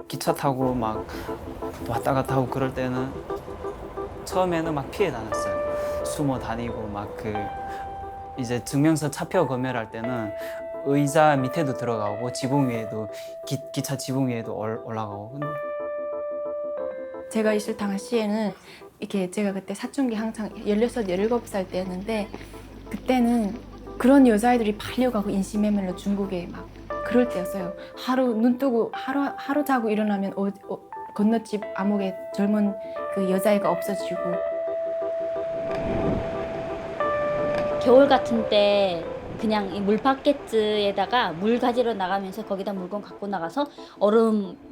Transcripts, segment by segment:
기차 타고 막 왔다 갔다 하고 그럴 때는 처음에는 막 피해 다녔어요. 숨어 다니고 막 이제 증명서 차표 검열할 때는 의자 밑에도 들어가고 지붕 위에도 기차 지붕 위에도 올라가고. 근데 제가 있을 당시에는 이렇게 제가 그때 사춘기 한창 16, 17살 때였는데 그때는 그런 여자애들이 팔려가고 인신매매로 중국에 막 그럴 때였어요. 하루 눈 뜨고 하루 자고 일어나면 건너집 암흑에 젊은 그 여자애가 없어지고. 겨울 같은 때 그냥 이 물바켓에다가 물 가지러 나가면서 거기다 물건 갖고 나가서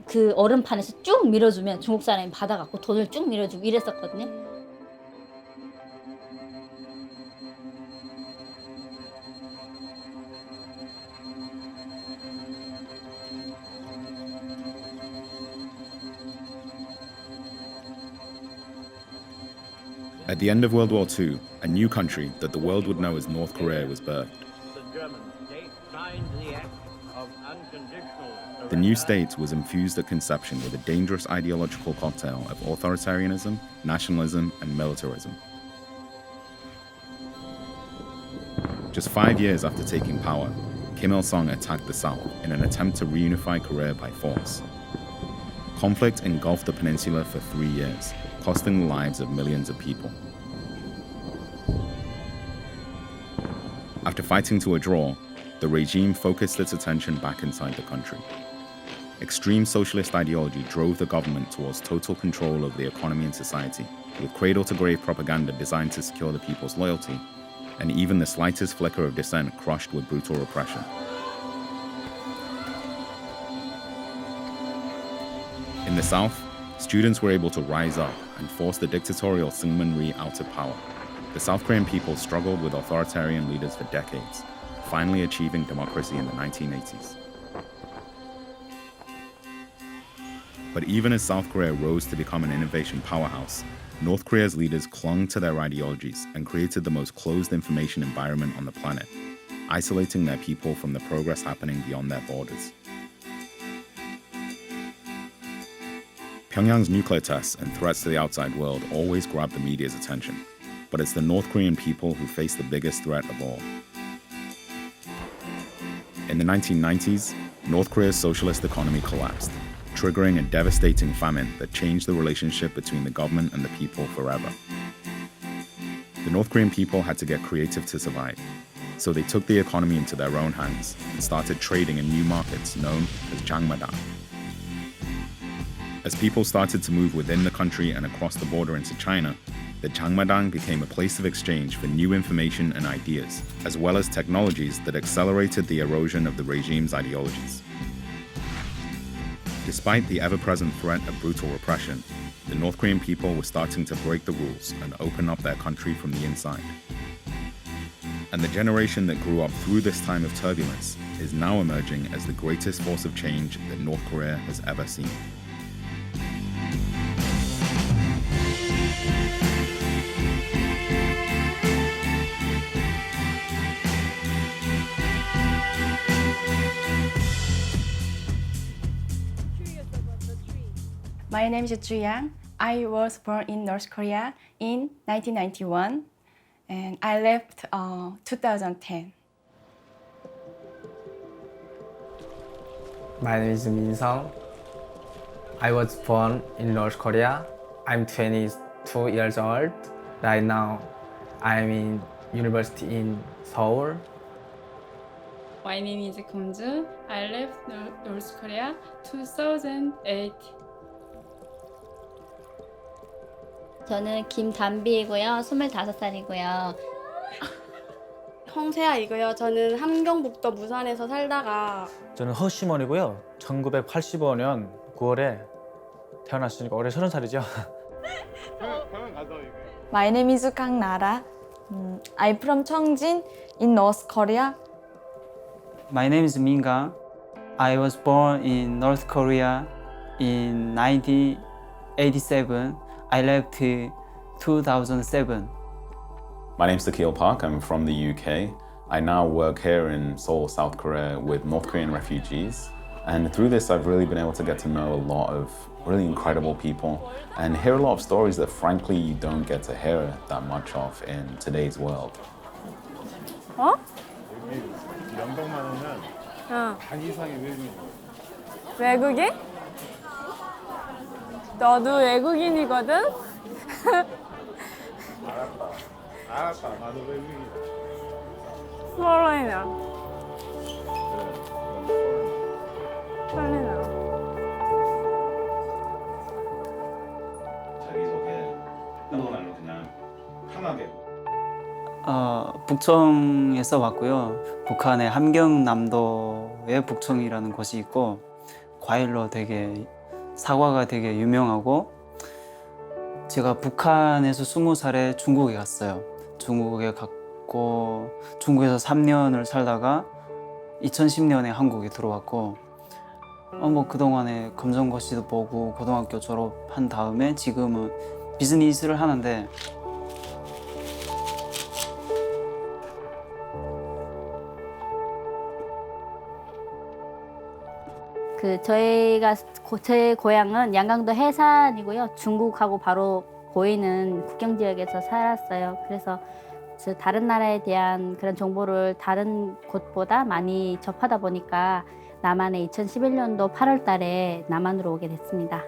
그 얼음판에서 쭉 밀어주면 중국 사람이 받아갖고 돈을 쭉 밀어주고 이랬었거든요. At the end of World War II, a new country that the world would know as North Korea was birthed. The new state was infused at conception with a dangerous ideological cocktail of authoritarianism, nationalism, and militarism. Just 5 years after taking power, Kim Il-sung attacked the South in an attempt to reunify Korea by force. Conflict engulfed the peninsula for 3 years, costing the lives of millions of people. After fighting to a draw, the regime focused its attention back inside the country. Extreme socialist ideology drove the government towards total control of the economy and society, with cradle-to-grave propaganda designed to secure the people's loyalty, and even the slightest flicker of dissent crushed with brutal repression. In the South, students were able to rise up and force the dictatorial Syngman Rhee out of power. The South Korean people struggled with authoritarian leaders for decades, finally achieving democracy in the 1980s. But even as South Korea rose to become an innovation powerhouse, North Korea's leaders clung to their ideologies and created the most closed information environment on the planet, isolating their people from the progress happening beyond their borders. Pyongyang's nuclear tests and threats to the outside world always grab the media's attention, but it's the North Korean people who face the biggest threat of all. In the 1990s, North Korea's socialist economy collapsed, triggering a devastating famine that changed the relationship between the government and the people forever. The North Korean people had to get creative to survive, so they took the economy into their own hands and started trading in new markets known as Jangmadang. As people started to move within the country and across the border into China, the Jangmadang became a place of exchange for new information and ideas, as well as technologies that accelerated the erosion of the regime's ideologies. Despite the ever-present threat of brutal repression, the North Korean people were starting to break the rules and open up their country from the inside. And the generation that grew up through this time of turbulence is now emerging as the greatest force of change that North Korea has ever seen. My name is Ju Yang. I was born in North Korea in 1991 and I left 2010. My name is Min Sung. I was born in North Korea. I'm 22 years old. Right now, I'm in university in Seoul. My name is Kumju. I left North Korea 2008. 저는 김담비이고요. 25살이고요. 홍세아이고요. 저는 함경북도 무산에서 살다가 저는 허시몬이고요. 1985년 9월에 태어났으니까 올해 30살이죠. My name is Kang Nara. I'm from Cheongjin in North Korea. My name is Minga. I was born in North Korea in 1987. I left 2007. My name's Takil Park. I'm from the UK. I now work here in Seoul, South Korea with North Korean refugees. And through this, I've really been able to get to know a lot of really incredible people and hear a lot of stories that frankly you don't get to hear that much of in today's world. 어? 연봉만 오면 어. 반 이상의 외국인. 외국인? 너도 외국인이거든? 알았다. 나도 외국인이다. 포레이너. 포레이너. 자기소개 하는 말로 그냥 편하게. 북청에서 왔고요. 북한의 함경남도에 북청이라는 곳이 있고 과일로 되게 사과가 되게 유명하고 제가 북한에서 20살에 중국에 갔어요. 중국에 갔고 중국에서 3년을 살다가 2010년에 한국에 들어왔고 뭐 그동안에 검정고시도 보고 고등학교 졸업한 다음에 지금은 비즈니스를 하는데 제 고향은 양강도 해산이고요. 중국하고 바로 보이는 국경 지역에서 살았어요. 그래서 다른 나라에 대한 그런 정보를 다른 곳보다 많이 접하다 보니까 남한에 2011년도 8월 달에 남한으로 오게 됐습니다.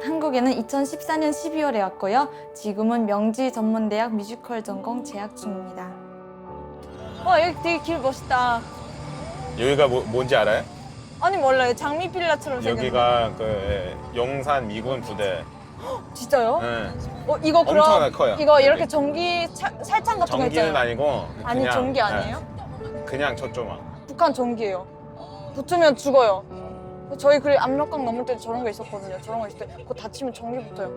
한국에는 2014년 12월에 왔고요. 지금은 명지전문대학 뮤지컬 전공 재학 중입니다. 여기 되게 길 멋있다. 여기가 뭔지 알아요? 아니 몰라요. 장미 빌라처럼 생겼는데. 여기가 그 용산 미군 부대. 진짜요? 네. 이거 그럼 엄청나게 커요. 이거 이렇게 여기. 전기 살창 같은 거 전기는 있잖아요. 아니고 아니 그냥, 전기 아니에요? 그냥 저쪽만. 북한 전기예요. 붙으면 죽어요. 저희 그 압력강 넘을 때도 저런 거 있었거든요. 저런 거 있을 때 그거 다치면 전기 붙어요.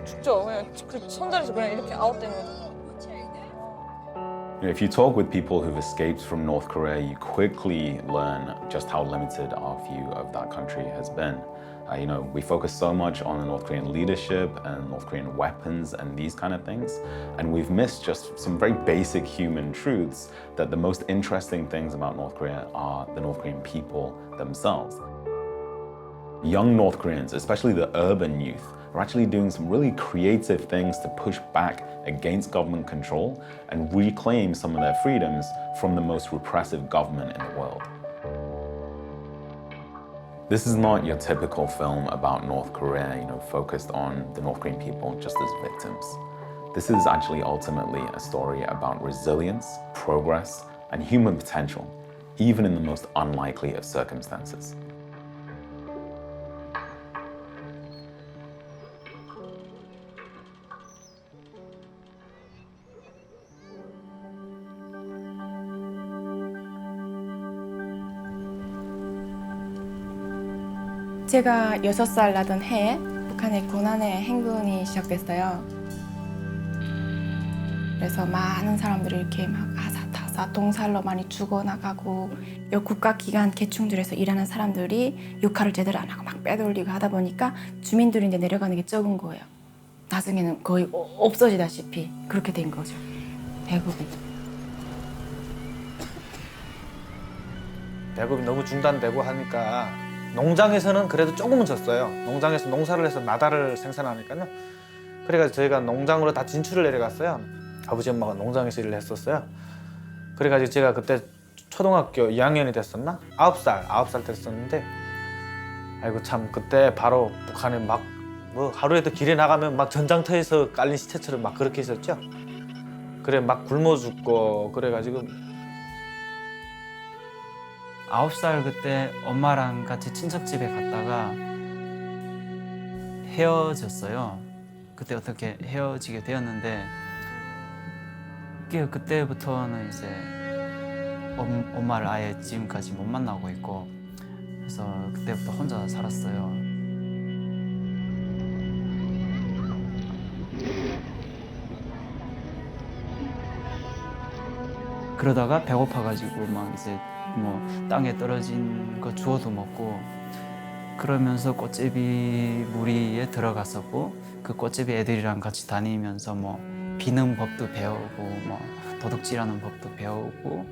죽죠. 그냥 그 손자리에서 그냥 이렇게 아웃되는 거죠. If you talk with people who've escaped from North Korea, you quickly learn just how limited our view of that country has been. We focus so much on the North Korean leadership and North Korean weapons and these kind of things, and we've missed just some very basic human truths that the most interesting things about North Korea are the North Korean people themselves. Young North Koreans, especially the urban youth, are actually doing some really creative things to push back against government control and reclaim some of their freedoms from the most repressive government in the world. This is not your typical film about North Korea, focused on the North Korean people just as victims. This is actually ultimately a story about resilience, progress, and human potential, even in the most unlikely of circumstances. 제가 6살 나던 해에 북한의 고난의 행군이 시작됐어요. 그래서 많은 사람들이 이렇게 막 아사타사 동살로 많이 죽어나가고 국가기관 계층들에서 일하는 사람들이 역할을 제대로 안 하고 막 빼돌리고 하다 보니까 주민들이 이제 내려가는 게 적은 거예요. 나중에는 거의 없어지다시피 그렇게 된 거죠. 대부분. 배급이 너무 중단되고 하니까 농장에서는 그래도 조금은 졌어요. 농장에서 농사를 해서 나달을 생산하니까요. 그래가지고 저희가 농장으로 다 진출을 내려갔어요. 아버지 엄마가 농장에서 일을 했었어요. 그래가지고 제가 그때 초등학교 2학년이 됐었나? 9살 됐었는데 아이고 참 그때 바로 북한에 막 하루에도 길에 나가면 막 전장터에서 깔린 시체처럼 막 그렇게 있었죠. 그래 막 굶어 죽고 그래가지고 9살 그때 엄마랑 같이 친척집에 갔다가 헤어졌어요. 그때 어떻게 헤어지게 되었는데 그때부터는 이제 엄마를 아예 지금까지 못 만나고 있고 그래서 그때부터 혼자 살았어요. 그러다가 배고파가지고 막 이제 땅에 떨어진 거 주워도 먹고 그러면서 꽃제비 무리에 들어갔었고 그 꽃제비 애들이랑 같이 다니면서 비는 법도 배우고 도둑질하는 법도 배우고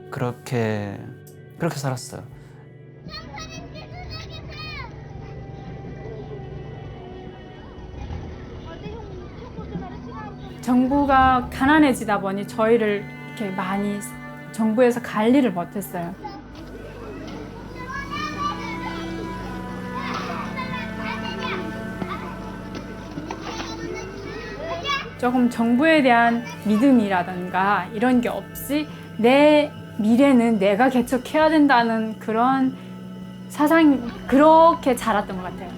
그렇게 그렇게 살았어요. 정부가 가난해지다 보니 저희를 이렇게 많이 정부에서 관리를 못했어요. 조금 정부에 대한 믿음이라든가 이런 게 없이 내 미래는 내가 개척해야 된다는 그런 사상이 그렇게 자랐던 것 같아요.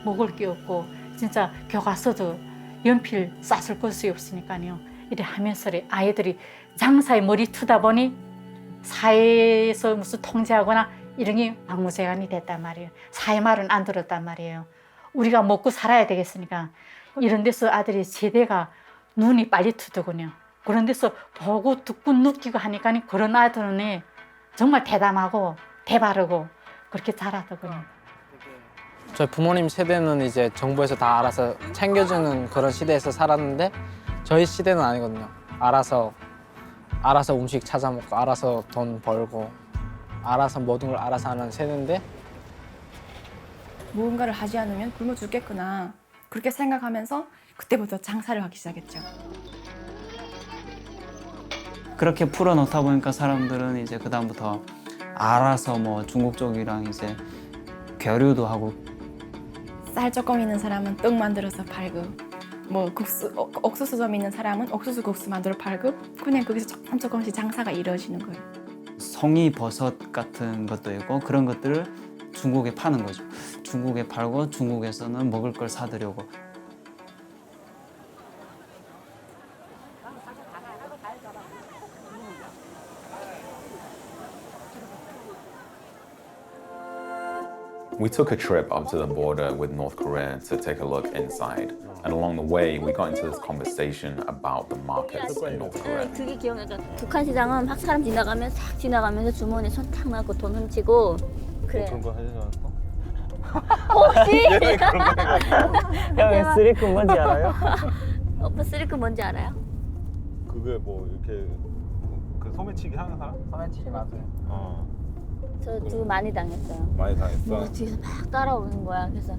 먹을 게 없고 진짜 교과서도 연필 쌌을 것이 없으니까요. 이래 하면서 아이들이 장사에 머리 투다 보니 사회에서 무슨 통제하거나 이런 게 막무가내가 됐단 말이에요. 사회 말은 안 들었단 말이에요. 우리가 먹고 살아야 되겠으니까 이런 데서 아들이 세대가 눈이 빨리 트더군요. 그런 데서 보고 듣고 느끼고 하니까 그런 아들은 정말 대담하고 대바르고 그렇게 자라더군요. 저희 부모님 세대는 이제 정부에서 다 알아서 챙겨주는 그런 시대에서 살았는데 저희 시대는 아니거든요. 알아서 음식 찾아 먹고 알아서 돈 벌고 알아서 모든 걸 알아서 하는 세대인데 무언가를 하지 않으면 굶어 죽겠구나 그렇게 생각하면서 그때부터 장사를 하기 시작했죠. 그렇게 풀어놓다 보니까 사람들은 이제 그 다음부터 알아서 뭐 중국 쪽이랑 이제 교류도 하고 쌀 조금 있는 사람은 떡 만들어서 팔고 뭐 옥수수 좀 있는 사람은 옥수수 국수 만들어 팔고 그냥 거기서 조금씩 장사가 이루어지는 거예요. 송이버섯 같은 것도 있고 그런 것들을 중국에 파는 거죠. 중국에 팔고 중국에서는 먹을 걸 사들여고. We took a trip up to the border with North Korea to take a look inside. And along the way, we got into this conversation about the markets in North Korea. 그게 기억나죠. 북한 시장은 막 사람 지나가면 싹 지나가면서 주머니에 손 탁 넣고 돈 훔치고 그래. 그런 거 하지 않았어? 혹시? 형 쓰리크 뭔지 알아요? 오빠 쓰리크 뭔지 알아요? 그게 뭐 이렇게 그 소매치기 하는 사람? 소매치기 맞아요. 저 많이 당했어요. 많이 당했어. 뭐 뒤에서 막 따라오는 거야. 그래서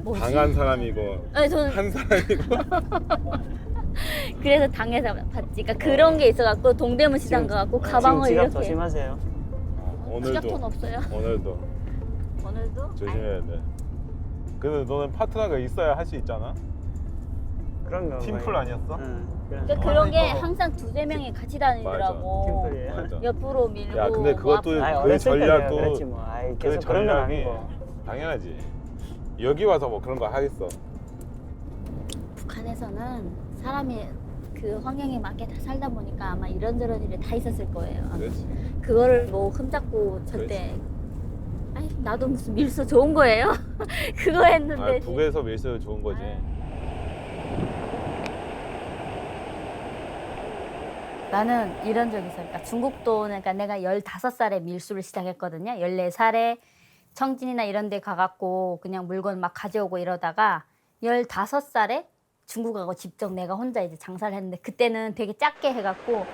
뭐지? 당한 사람이고 아니, 저는 한 사람이고. 그래서 당해서 봤지. 그러니까 그런 게 있어갖고 동대문 시장 가갖고 가방을 지금 지갑 이렇게. 조심하세요. 지갑 돈 오늘도 없어요? 오늘도 오늘도? 조심해야 돼. 근데 너는 파트너가 있어야 할 수 있잖아. 그런 거. 팀플 아니었어? 그러니까 그런 게 항상 두세 명이 같이 다니더라고. 팀플이에요. 맞아. 옆으로 밀고. 야 근데 뭐 그것도 앞으로. 그 전략도 그렇지 뭐. 아이, 그 계속 그런 건 전략이 아니고. 당연하지. 여기 와서 뭐 그런 거 하겠어. 북한에서는 사람이 그 환경에 맞게 다 살다 보니까 아마 이런저런 일이 다 있었을 거예요. 그렇지. 그거를 뭐 흠잡고 절대. 아니 나도 무슨 밀수 좋은 거예요? 그거 했는데. 아, 북에서 밀수 좋은 거지. 나는 이런 적이 있어요. 그러니까 중국도 그러니까 내가 15살에 밀수를 시작했거든요. 14살에 청진이나 이런 데 가갖고 그냥 물건 막 가져오고 이러다가 15살에 중국 가고 직접 내가 혼자 이제 장사를 했는데 그때는 되게 작게 해갖고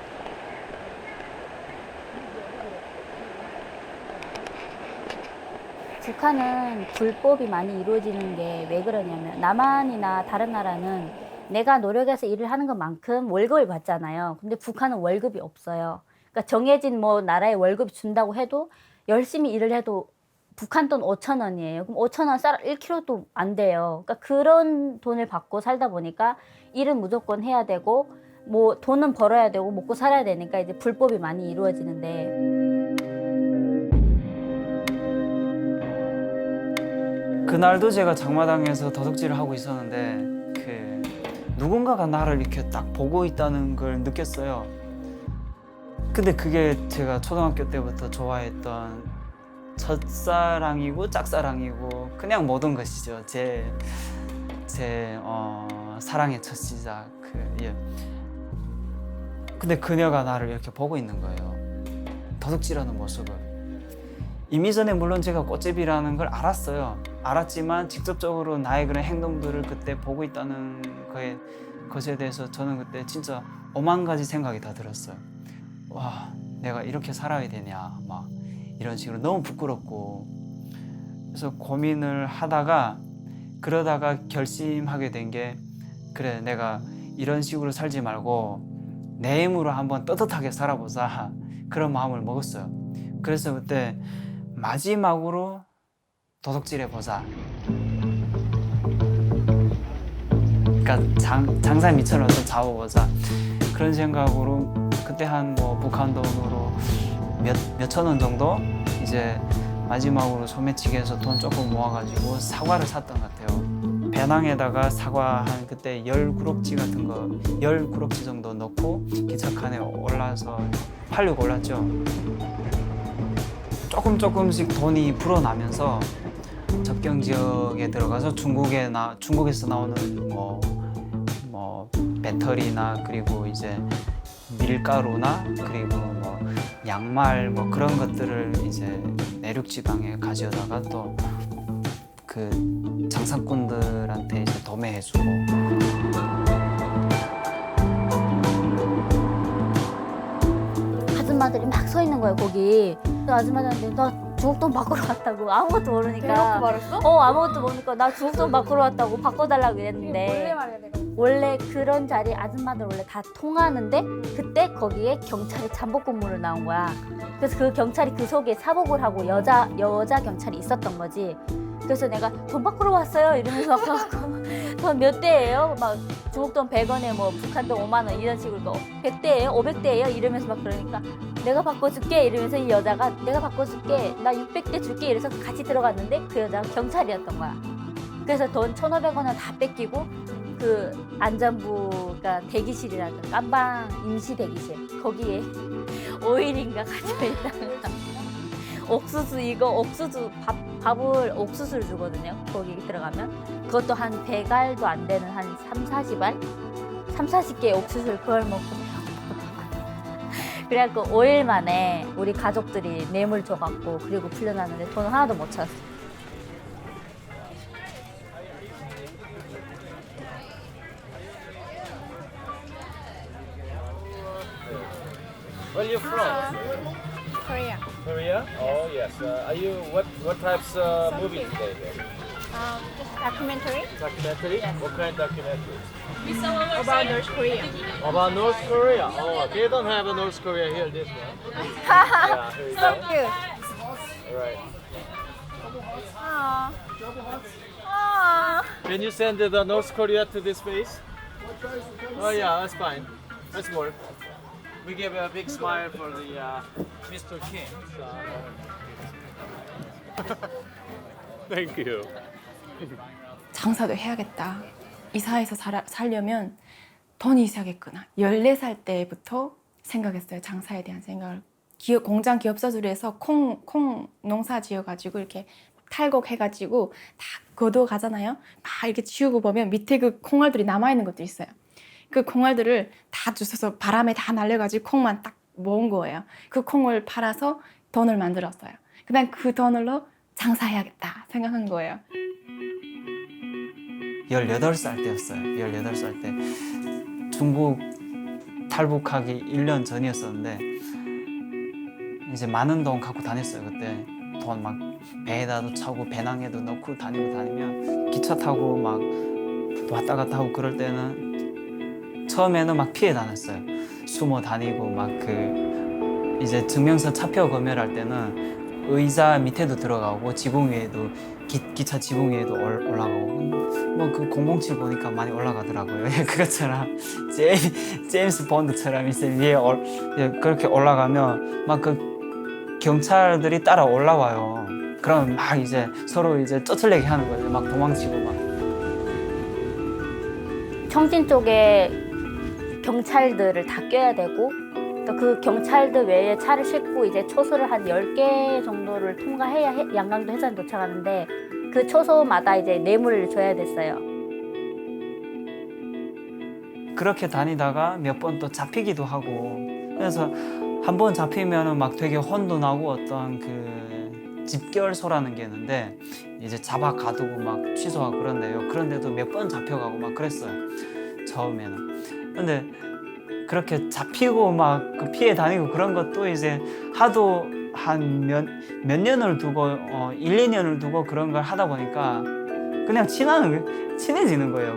북한은 불법이 많이 이루어지는 게 왜 그러냐면 남한이나 다른 나라는 내가 노력해서 일을 하는 것만큼 월급을 받잖아요. 근데 북한은 월급이 없어요. 그러니까 정해진 뭐 나라에 월급이 준다고 해도 열심히 일을 해도 북한 돈 5,000원이에요. 그럼 5,000원 쌀 1kg도 안 돼요. 그러니까 그런 돈을 받고 살다 보니까 일은 무조건 해야 되고 뭐 돈은 벌어야 되고 먹고 살아야 되니까 이제 불법이 많이 이루어지는데 그날도 제가 장마당에서 도둑질을 하고 있었는데 그 누군가가 나를 이렇게 딱 보고 있다는 걸 느꼈어요. 근데 그게 제가 초등학교 때부터 좋아했던 첫사랑이고 짝사랑이고 그냥 모든 것이죠. 제 사랑의 첫 시작. 예. 근데 그녀가 나를 이렇게 보고 있는 거예요. 도둑질하는 모습을. 이미 전에 물론 제가 꽃제비라는 걸 알았어요. 알았지만 직접적으로 나의 그런 행동들을 그때 보고 있다는 것에 대해서 저는 그때 진짜 오만 가지 생각이 다 들었어요. 와, 내가 이렇게 살아야 되냐 막 이런 식으로 너무 부끄럽고 그래서 고민을 하다가 그러다가 결심하게 된 게 그래 내가 이런 식으로 살지 말고 내 힘으로 한번 떳떳하게 살아보자 그런 마음을 먹었어요. 그래서 그때 마지막으로 도둑질 해보자. 그러니까 장사에 미천원도 잡아보자 그런 생각으로 그때 한 뭐 북한 돈으로 몇천 원 정도 이제 마지막으로 소매치기해서 돈 조금 모아가지고 사과를 샀던 것 같아요. 배낭에다가 사과 한 그때 10구럭지 같은 거 10구럭지 정도 넣고 기차칸에 올라서 팔려고 올랐죠. 조금씩 돈이 불어나면서 접경 지역에 들어가서 중국에서 나오는 뭐 배터리나 그리고 이제 밀가루나 그리고 뭐 양말 뭐 그런 것들을 이제 내륙 지방에 가져다가 또 그 장사꾼들한테 이제 도매해주고. 아줌마들이 막 서 있는 거예요 거기. 그 아줌마들한테 나 중국돈 바꾸러 왔다고 아무것도 모르니까. 대놓고 말했어? 아무것도 모르니까 나 중국돈 바꾸러 왔다고 바꿔달라고 이랬는데. 원래 말이야 내가. 원래 그런 자리 아줌마들 원래 다 통하는데 그때 거기에 경찰이 잠복 근무를 나온 거야. 그래서 그 경찰이 그 속에 사복을 하고 여자 경찰이 있었던 거지. 그래서 내가 돈 바꾸러 왔어요 이러면서 막 돈 몇 대예요? 막 중국돈 100원에 뭐 북한돈 5만 원 이런 식으로 100대예요? 500대예요? 이러면서 막 그러니까 내가 바꿔줄게 이러면서 이 여자가 내가 바꿔줄게 나 600대 줄게 이래서 같이 들어갔는데 그 여자가 경찰이었던 거야. 그래서 돈 1,500원을 다 뺏기고 그 안전부가 대기실이라는 깜방 임시 대기실 거기에 오일인가 가져있다가 옥수수 밥을 옥수수를 주거든요. 거기 들어가면 그것도 한 100알도 안 되는 한 3-40알 30-40개의 옥수수를 그걸 먹고 그래갖고 5일 만에 우리 가족들이 뇌물 줘갖고 그리고 풀려났는데 돈 하나도 못 찾았어. Where are you from? Korea. Korea? Oh yes. Are you what types movie today? Just documentary Documentary? What kind of documentary? about North Korea. About North Korea. Oh, they don't have a North Korea here. This one. Yeah, here you So go. cute. All right. Aww. Aww. Can you send the North Korea to this place? Oh yeah, that's fine. That's work. We give a big smile for the Mr. Kim. Thank you. 장사도 해야겠다. 이 사회에서 살려면 돈이 있어야겠구나. 14살 때부터 생각했어요. 장사에 대한 생각을. 공장 기업서술에서 콩 농사 지어가지고 이렇게 탈곡해가지고 다 거둬 가잖아요. 막 이렇게 치우고 보면 밑에 그 콩알들이 남아있는 것도 있어요. 그 콩알들을 다 주워서 바람에 다 날려가지고 콩만 딱 모은 거예요. 그 콩을 팔아서 돈을 만들었어요. 그다음 그 돈으로 장사해야겠다 생각한 거예요. 18살 때였어요. 18살 때 중국 탈북하기 1년 전이었었는데 이제 많은 돈 갖고 다녔어요. 그때 돈 막 배에다도 차고 배낭에도 넣고 다니면 기차 타고 막 왔다 갔다 하고 그럴 때는 처음에는 막 피해 다녔어요. 숨어 다니고 막 그 이제 증명서 차표 검열할 때는 의자 밑에도 들어가고 지붕 위에도 기차 지붕 위에도 올라가고 뭐 그 007 보니까 많이 올라가더라고요. 그것처럼 제임스 본드처럼 이제 위에 그렇게 올라가면 막 그 경찰들이 따라 올라와요. 그러면 막 이제 서로 이제 쩌틀내기 하는 거예요. 막 도망치고 막. 청진 쪽에 경찰들을 다 껴야 되고 또 그 경찰들 외에 차를 싣고 이제 초소를 한 10개 정도를 통과해야 양강도 해상에 도착하는데 그 초소마다 이제 뇌물을 줘야 됐어요. 그렇게 다니다가 몇 번 또 잡히기도 하고 그래서 한 번 잡히면은 막 되게 혼도 나고 어떤 그 집결소라는 게 있는데 이제 잡아 가두고 막 취소하고 그런데요. 그런데도 몇 번 잡혀가고 막 그랬어요. 처음에는. 근데 그렇게 잡히고 막 그 피해 다니고 그런 것도 이제 하도 한 몇 년을 두고 1, 2년을 두고 그런 걸 하다 보니까 그냥 친해지는 거예요.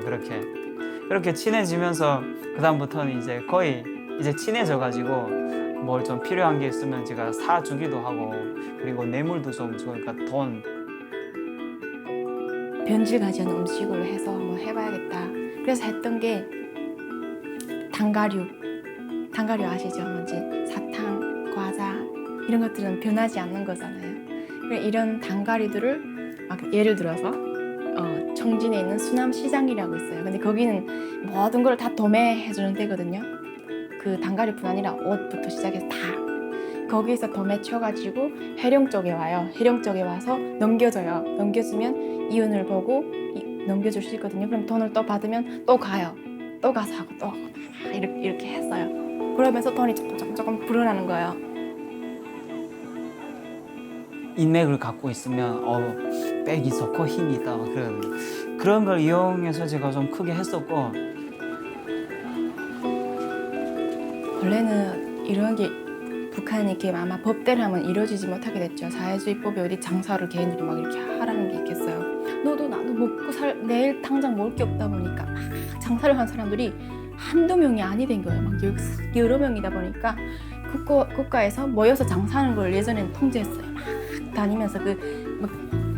그렇게 친해지면서 그다음부터는 이제 거의 이제 친해져 가지고 뭘 좀 필요한 게 있으면 제가 사주기도 하고 그리고 뇌물도 좀 주니까 돈 변질 가지는 음식으로 해서 한번 해봐야겠다. 그래서 했던 게 단가류 아시죠? 뭔지 사탕, 과자 이런 것들은 변하지 않는 거잖아요. 그래서 이런 단가류들을 막 예를 들어서 청진에 있는 수남시장이라고 있어요. 근데 거기는 모든 걸 다 도매해주는 데거든요. 그 단가류뿐 아니라 옷부터 시작해서 다 거기서 도매 쳐가지고 해령 쪽에 와요. 해령 쪽에 와서 넘겨줘요. 넘겨주면 이윤을 보고 넘겨줄 수 있거든요. 그럼 돈을 또 받으면 또 가요. 또 가서 하고 또 하고 이렇게 했어요. 그러면서 돈이 조금 불어나는 거예요. 인맥을 갖고 있으면 백이 좋고 힘이 있다 막 그런 걸 이용해서 제가 좀 크게 했었고 원래는 이런 게 북한이 이렇게 아마 법대로 하면 이루어지지 못하게 됐죠. 사회주의법이 어디 장사를 개인들이 막 이렇게 하라는 게 있겠어요. 너도 나도 먹고 내일 당장 먹을 게 없다 보니까 막 장사를 한 사람들이 한두 명이 아니 된 거예요. 막 여러 명이다 보니까 국가에서 모여서 장사하는 걸 예전에는 통제했어요. 막 다니면서 막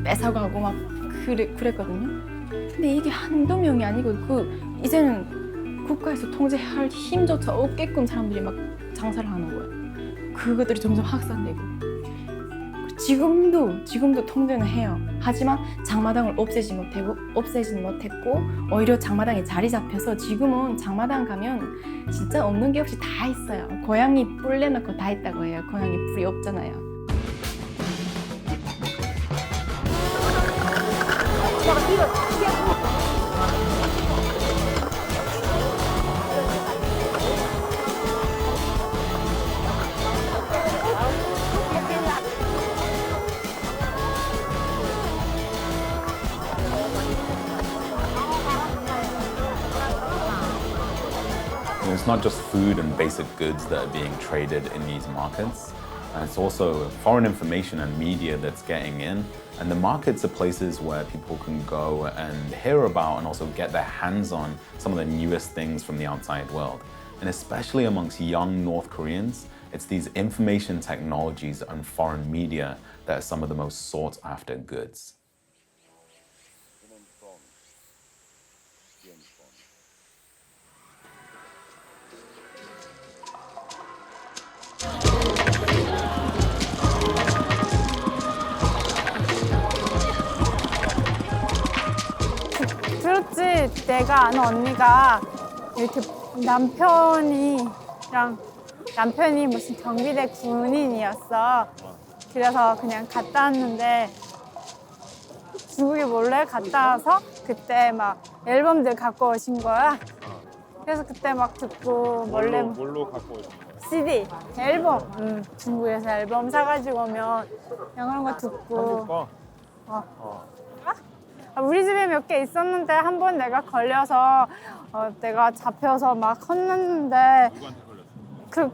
뺏어가고 막 그랬거든요. 근데 이게 한두 명이 아니고 이제는 국가에서 통제할 힘조차 없게끔 사람들이 막 장사를 하는 거예요. 그것들이 점점 확산되고 지금도 통제는 해요. 하지만 장마당을 없애지 못했고 오히려 장마당이 자리 잡혀서 지금은 장마당 가면 진짜 없는 게 없이 다 있어요. 고양이 뿔 내놓고 다 있다고 해요. 고양이 뿔이 없잖아요. It's not just food and basic goods that are being traded in these markets. It's also foreign information and media that's getting in. And the markets are places where people can go and hear about and also get their hands on some of the newest things from the outside world. And especially amongst young North Koreans, it's these information technologies and foreign media that are some of the most sought after goods. 들었지? 내가 아는 언니가 이렇게 남편이 무슨 경비대 군인이었어. 그래서 그냥 갔다 왔는데 중국에 몰래 갔다 와서 그때 막 앨범들 갖고 오신 거야. 그래서 그때 막 듣고 몰래 뭘로 갖고 오신 거야? CD, 앨범. 중국에서 앨범 사가지고 오면 그냥 그런 거 듣고. 우리 집에 몇 개 있었는데 한 번 내가 걸려서 내가 잡혀서 막 혼났는데 누구한테 걸렸어? 그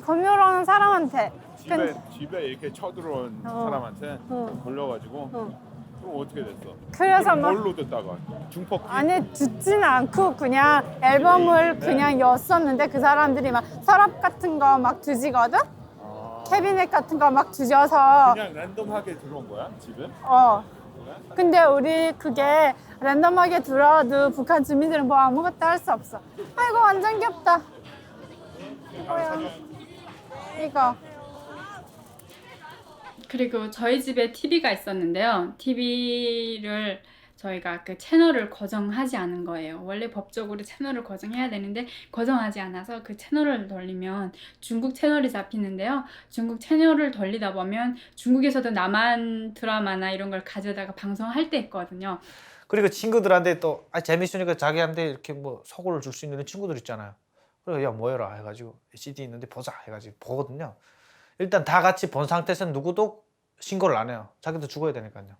검열하는 사람한테 집에 이렇게 쳐들어온 사람한테 걸려가지고 그럼 어떻게 됐어? 그래서 막 뭘로 듣다가? 중폭기? 아니 듣지는 않고 그냥 앨범을 그냥 였었는데 그 사람들이 막 서랍 같은 거 막 뒤지거든? 캐비넷 같은 거 막 뒤져서 그냥 랜덤하게 들어온 거야? 집에? 근데 우리 그게 랜덤하게 들어와도 북한 주민들은 뭐 아무것도 할 수 없어. 아이고 완전 귀엽다. 이거. 그리고 저희 집에 TV가 있었는데요. TV를 저희가 그 채널을 고정하지 않은 거예요. 원래 법적으로 채널을 고정해야 되는데 고정하지 않아서 그 채널을 돌리면 중국 채널이 잡히는데요. 중국 채널을 돌리다 보면 중국에서도 남한 드라마나 이런 걸 가져다가 방송할 때 있거든요. 그리고 친구들한테 또 재밌으니까 자기한테 이렇게 뭐 속을 줄 수 있는 친구들 있잖아요. 그래서 야 모여라 해가지고 CD 있는데 보자 해가지고 보거든요. 일단 다 같이 본 상태에서 누구도 신고를 안 해요. 자기도 죽어야 되니까요.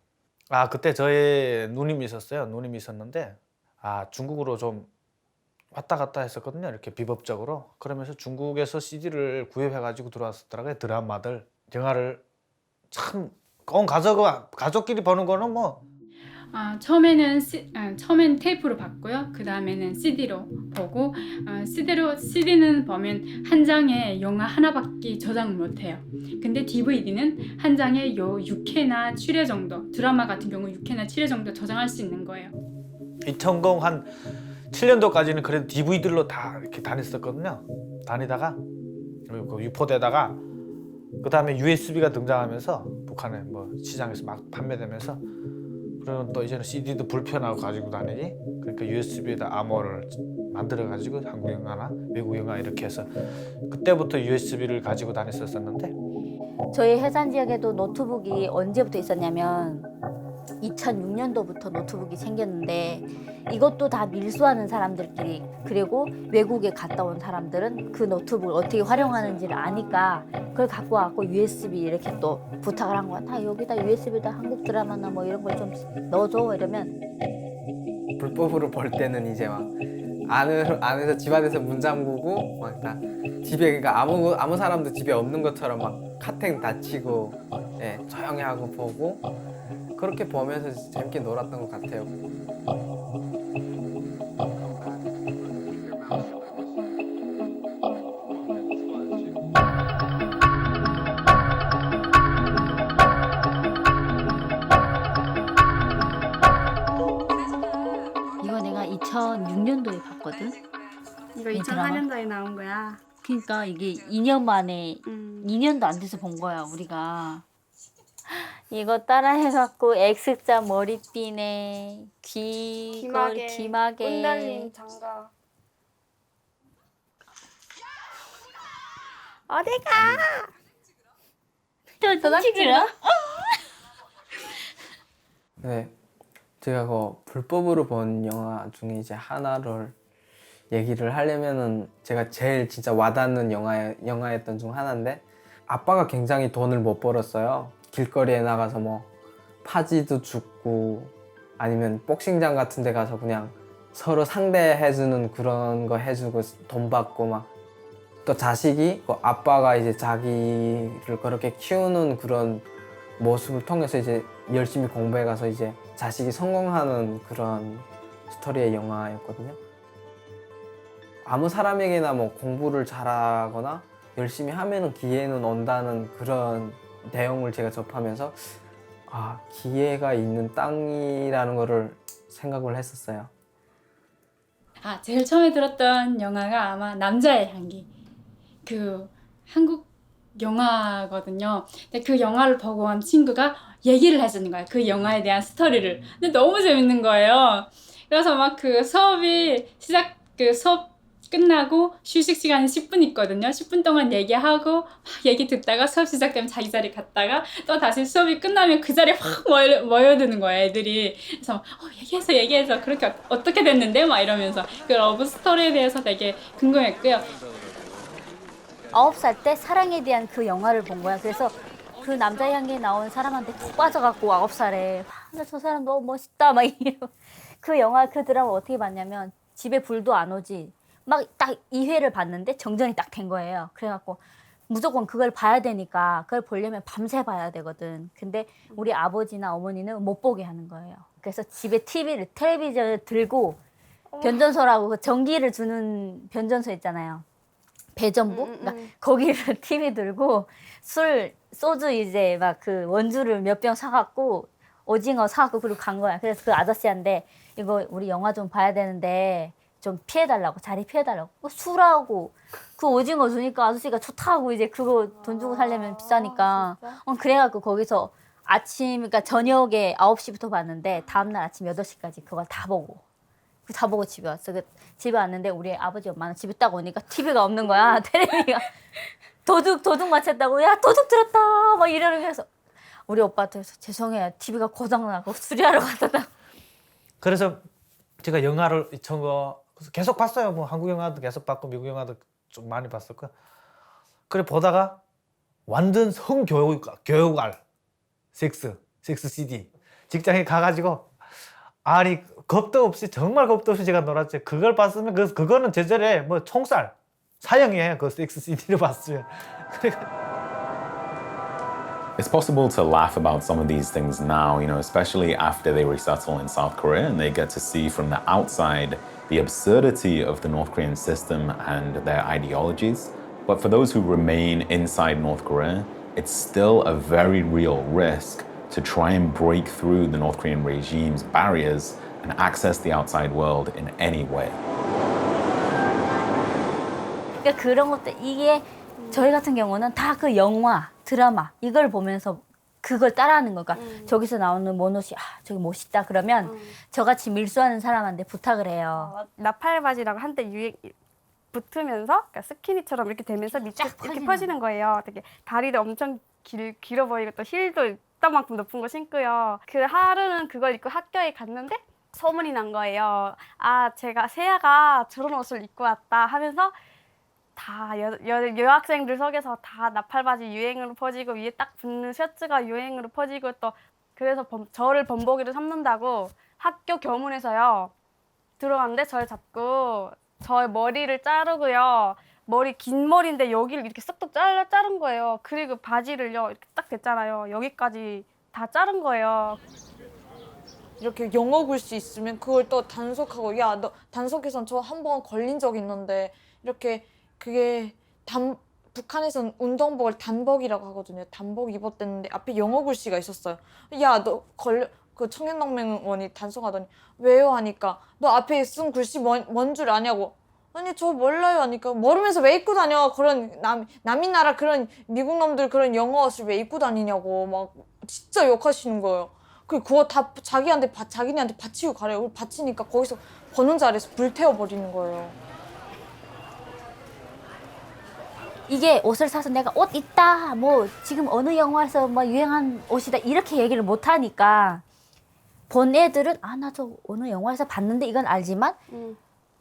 그때 저의 누님이 있었어요. 누님이 있었는데 중국어로 좀 왔다 갔다 했었거든요. 이렇게 비법적으로. 그러면서 중국에서 CD를 구입해가지고 들어왔었더라고요. 드라마들. 영화를 참 온 가족끼리 보는 거는 뭐 처음엔 테이프로 봤고요. 그 다음에는 CD로 보고 CD는 보면 한 장에 영화 하나밖에 저장을 못해요. 근데 DVD는 한 장에 요 6회나 7회 정도, 드라마 같은 경우 6회나 7회 정도 저장할 수 있는 거예요. 2000 한 7년도까지는 그래도 DVD로 다 이렇게 다녔었거든요. 다니다가 그 유포되다가 그 다음에 USB가 등장하면서 북한에 뭐 시장에서 막 판매되면서 그러면 또 이제는 CD도 불편하고 가지고 다니니 그러니까 USB에다 암호를 만들어 가지고 한국 영화나 외국 영화 이렇게 해서 그때부터 USB를 가지고 다녔었는데 저희 해산 지역에도 노트북이 언제부터 있었냐면 2006년도부터 노트북이 생겼는데 이것도 다 밀수하는 사람들끼리 그리고 외국에 갔다 온 사람들은 그 노트북을 어떻게 활용하는지를 아니까 그걸 갖고 와서 USB 이렇게 또 부탁을 한 거야. 다 여기다 USB다 한국 드라마나 뭐 이런 걸 좀 넣어줘 이러면 불법으로 벌 때는 이제 막 안에서 집 안에서 문 잠그고 막 다 집에 그러니까 아무 사람도 집에 없는 것처럼 막 카텐 닫히고 예, 조용히 하고 보고 그렇게 보면서 재밌게 놀았던 것 같아요. 이거 내가 2006년도에 봤거든. 이거 이 드라마? 2004년도에 나온 거야. 그러니까 이게 2년 만에 2년도 안 돼서 본 거야 우리가. 이거 따라해갖고 X자 머리띠네 귀마개 끈 달린 장갑. 어디가? 또 찍으라? 네, 제가 그 불법으로 본 영화 중에 이제 하나를 얘기를 하려면은 제가 제일 진짜 와닿는 영화였던 중 하나인데 아빠가 굉장히 돈을 못 벌었어요. 길거리에 나가서 뭐 파지도 줍고 아니면 복싱장 같은 데 가서 그냥 서로 상대해주는 그런 거 해주고 돈 받고 막 또 자식이 아빠가 이제 자기를 그렇게 키우는 그런 모습을 통해서 이제 열심히 공부해 가서 이제 자식이 성공하는 그런 스토리의 영화였거든요. 아무 사람에게나 뭐 공부를 잘하거나 열심히 하면은 기회는 온다는 그런 내용을 제가 접하면서 아, 기회가 있는 땅이라는 거를 생각을 했었어요. 제일 처음에 들었던 영화가 아마 남자의 향기. 그 한국 영화거든요. 근데 그 영화를 보고 온 친구가 얘기를 해주는 거예요. 그 영화에 대한 스토리를. 근데 너무 재밌는 거예요. 그래서 막 그 수업 끝나고 휴식 시간이 10분 있거든요. 10분 동안 얘기하고 막 얘기 듣다가 수업 시작되면 자기 자리 갔다가 또 다시 수업이 끝나면 그 자리에 확 모여드는 거예요, 애들이. 그래서 얘기해서 그렇게 어떻게 됐는데? 막 이러면서 그 러브 스토리에 대해서 되게 궁금했고요. 9살 때 사랑에 대한 그 영화를 본 거야. 그래서 그 남자의 향기에 나온 사람한테 푹 빠져갖고 9살에 저 사람 너무 멋있다 막 이러고 그 영화 그 드라마 어떻게 봤냐면 집에 불도 안 오지 막 딱 2회를 봤는데 정전이 딱 된 거예요. 그래갖고 무조건 그걸 봐야 되니까 그걸 보려면 밤새 봐야 되거든. 근데 우리 아버지나 어머니는 못 보게 하는 거예요. 그래서 집에 텔레비전을 들고 변전소라고 그 전기를 주는 변전소 있잖아요. 배전부? 그러니까 거기를 TV 들고 소주 이제 막 그 원주를 몇 병 사갖고 오징어 사갖고 그리고 간 거야. 그래서 그 아저씨한테 이거 우리 영화 좀 봐야 되는데 좀 피해달라고 자리 피해달라고 술하고 그 오징어 주니까 아저씨가 좋다고 이제 그거 돈 주고 살려면 비싸니까 그래갖고 거기서 그러니까 저녁에 9시부터 봤는데 다음날 아침 8시까지 그걸 다 보고 집에 왔어. 집에 왔는데 우리 아버지 엄마는 집에 딱 오니까 TV가 없는 거야. 텔레비가 도둑 맞췄다고 야 도둑 들었다 막 이러는 거서 우리 오빠한테 죄송해요. TV가 고장나고 수리하러 갔다. 그래서 제가 영화를 계속 봤어요. 뭐 한국 영화도 계속 봤고 미국 영화도 좀 많이 봤었고. 그래 보다가 완전 성교육알 섹스 CD 직장에 가가지고 아니 겁도 없이 정말 겁도 없이 제가 놀았죠. 그걸 봤으면 그거는 제절에 뭐 총살 사형이에요. 그 섹스시티를 봤으면. It's possible to laugh about some of these things now, especially after they resettle in South Korea and they get to see from the outside the absurdity of the North Korean system and their ideologies. But for those who remain inside North Korea, it's still a very real risk to try and break through the North Korean regime's barriers and access the outside world in any way. 그러니까 그런 것들 이게 저희 같은 경우는 다 그 영화, 드라마 이걸 보면서 그걸 따라하는 거니까 저기서 나오는 모노시 저기 멋있다 그러면 저같이 밀수하는 사람한테 부탁을 해요. 나팔바지라고 한때 유행 붙으면서 그러니까 스키니처럼 이렇게 되면서 밑에 이렇게 퍼지는 거예요. 되게 다리도 엄청 길어 보이고 또 힐도 이따만큼 높은 거 신고요. 그 하루는 그걸 입고 학교에 갔는데 소문이 난 거예요. 아 제가 세아가 저런 옷을 입고 왔다 하면서 다 여학생들 속에서 다 나팔바지 유행으로 퍼지고 위에 딱 붙는 셔츠가 유행으로 퍼지고 또 그래서 저를 범벅이로 삼는다고 학교 교문에서요 들어갔는데 저를 잡고 저의 머리를 자르고요. 머리 긴 머리인데 여기를 이렇게 쏙쏙 자른 거예요. 그리고 바지를요 이렇게 딱 됐잖아요. 여기까지 다 자른 거예요. 이렇게 영어 글씨 있으면 그걸 또 단속하고 야 너 단속해서 저 한 번 걸린 적 있는데 이렇게 그게 북한에서는 운동복을 단복이라고 하거든요. 단복 입었댔는데 앞에 영어 글씨가 있었어요. 야 너 그 청년동맹원이 단속하더니 왜요 하니까 너 앞에 쓴 글씨 뭔 줄 아냐고. 아니 저 몰라요 하니까 모르면서 왜 입고 다녀. 그런 남인 나라 그런 미국 놈들 그런 영어 옷을 왜 입고 다니냐고 막 진짜 욕하시는 거예요. 그거 다 자기네한테 바치고 가래요. 바치니까 거기서 버는 자리에서 불태워버리는 거예요. 이게 옷을 사서 내가 옷 있다 뭐 지금 어느 영화에서 뭐 유행한 옷이다 이렇게 얘기를 못 하니까 본 애들은 나 저 어느 영화에서 봤는데 이건 알지만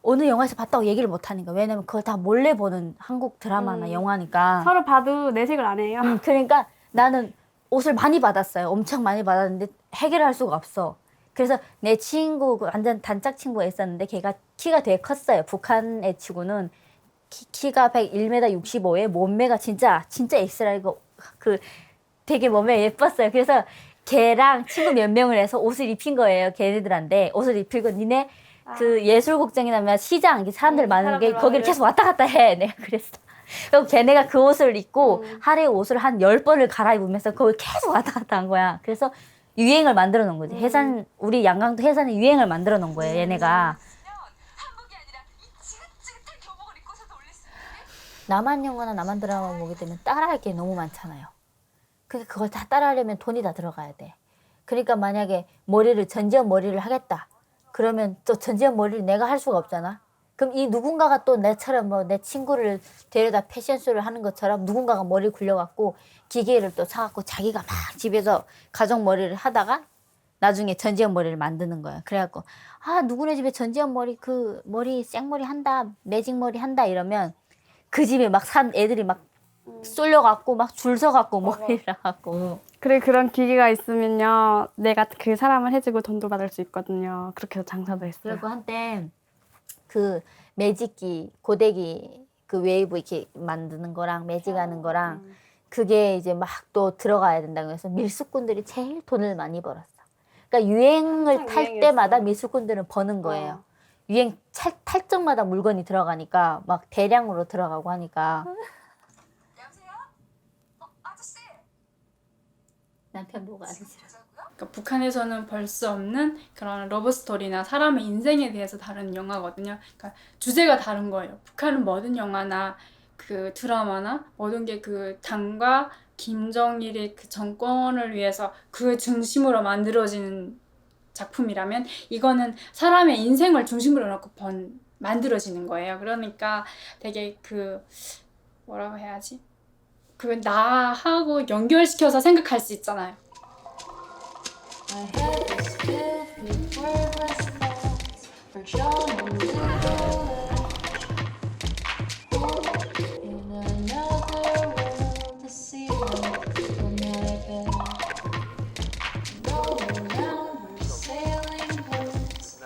어느 영화에서 봤다고 얘기를 못 하니까 왜냐면 그걸 다 몰래 보는 한국 드라마나 영화니까 서로 봐도 내색을 안 해요. 그러니까 나는 옷을 많이 받았어요. 엄청 많이 받았는데 해결할 수가 없어. 그래서 내 친구 완전 단짝 친구가 있었는데 걔가 키가 되게 컸어요. 북한 애 치고는 키가 101m 65에 몸매가 진짜 X라고 그 되게 몸매 예뻤어요. 그래서 걔랑 친구 몇 명을 해서 옷을 입힌 거예요. 걔네들한테 옷을 입히고 니네 그 예술국장이나 시장 사람들 많은 게 거기를 계속 왔다 갔다 해. 내가 그랬어. 그리고 걔네가 그 옷을 입고 하루에 옷을 한 10번을 갈아입으면서 거기 계속 왔다 갔다 한 거야. 그래서 유행을 만들어 놓은 거지. 해산 우리 양강도 해산에 유행을 만들어 놓은 거예요. 얘네가. 남한 영화나 남한 드라마 보게 되면 따라할 게 너무 많잖아요. 그러니까 그걸 다 따라하려면 돈이 다 들어가야 돼. 그러니까 만약에 전지현 머리를 하겠다. 그러면 또 전지현 머리를 내가 할 수가 없잖아. 그럼 이 누군가가 또 내처럼 뭐 내 친구를 데려다 패션쇼를 하는 것처럼 누군가가 머리 굴려갖고 기계를 또 사갖고 자기가 막 집에서 가정 머리를 하다가 나중에 전지현 머리를 만드는 거야. 그래갖고 누구네 집에 전지현 머리 머리 생머리 한다, 매직 머리 한다 이러면 그 집에 막 산 애들이 막 쏠려갖고 막 줄 서갖고 머리를 하고. 그래 그런 기계가 있으면요 내가 그 사람을 해주고 돈도 받을 수 있거든요. 그렇게 해서 장사도 했어요. 그리고 한때 그 매직기, 고데기 그 웨이브 이렇게 만드는 거랑 매직하는 거랑 그게 이제 막 또 들어가야 된다고 해서 밀수꾼들이 제일 돈을 많이 벌었어. 그러니까 유행을 탈 때마다 밀수꾼들은 버는 거예요. 유행 탈 적마다 물건이 들어가니까 막 대량으로 들어가고 하니까. 여보세요? 아저씨. 남편 보고 아저씨. 그러니까 북한에서는 볼 수 없는 그런 러브 스토리나 사람의 인생에 대해서 다룬 영화거든요. 그러니까 주제가 다른 거예요. 북한은 모든 영화나 그 드라마나 모든 게 그 당과 김정일의 그 정권을 위해서 그 중심으로 만들어지는 작품이라면 이거는 사람의 인생을 중심으로 놓고 만들어지는 거예요. 그러니까 되게 뭐라고 해야지? 나하고 연결시켜서 생각할 수 있잖아요. I had this fifth wordless thoughts for showing village. In another world, the sea from my bed. Roll around, we're sailing boats.